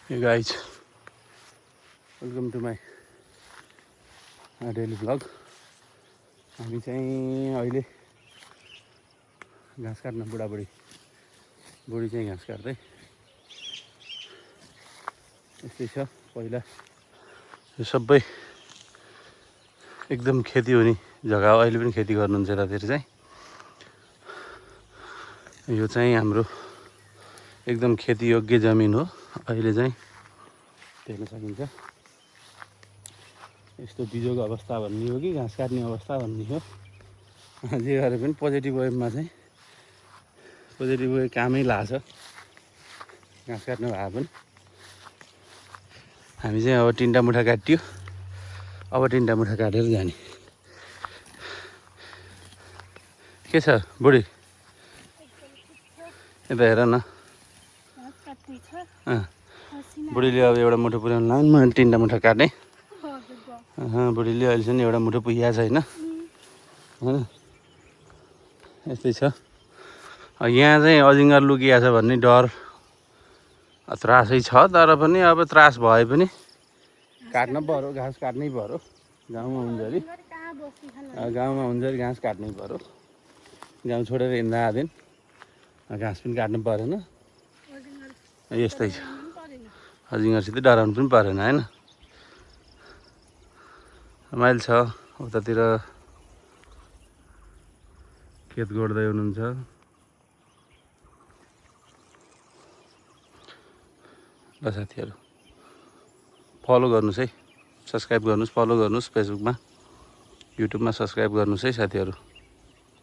Hey guys, welcome to my daily vlog. हामी चाहिँ अहिले घाँस काट्न बुढी चाहिँ घाँस काट्दै यस्तै छ। पहिला यो सबै एकदम खेती हुने जग्गा हो। अहिले पनि खेती गर्नुहुन्छ यतातिर चाहिँ। यो चाहिँ हाम्रो एकदम खेती योग्य जमिन हो। अहिले चाहिँ देख्न सकिन्छ। यस्तो बिजोको अवस्था भन्ने हो कि घाँस काट्ने अवस्था भन्ने हो। जे गरे पनि पोजिटिभ वेमा चाहिँ पोजिटिभ वे कामै लाग्छ। घाँस काट्नु भए पनि हामी चाहिँ अब 3टा मुठा काट्यो। अब 3टा मुठा काटेर जाने। के छ बुढी? यता हेर न। बुढीले अब एउटा मुठो पुर्याउनु लाग्यो। मैले 3टा मुठा काटेँ। बुढीले अहिलेसम्म एउटा मुठो पुगेको छैन होइन। यस्तै छ। यहाँ चाहिँ अजिङ्गर लुकिया छ भन्ने डर त्रासै छ। तर पनि अब त्रास भए पनि काट्न पर्यो। घाँस काट्नै पर्यो। गाउँमा हुन्जरी घाँस काट्नै पर्यो। गाउँ छोडेर हिँड्दा आँदैन घाँस पनि काट्नु परेन। यस्तै छ। अजिङ्गरसित डराउनु पनि परेन होइन। रमाइलो छ। उतातिर खेत गोड्दै हुनुहुन्छ। ल साथीहरू फलो गर्नुहोस् है। सब्सक्राइब गर्नुहोस्, फलो गर्नुहोस्। फेसबुकमा, युट्युबमा सब्सक्राइब गर्नुहोस् है साथीहरू।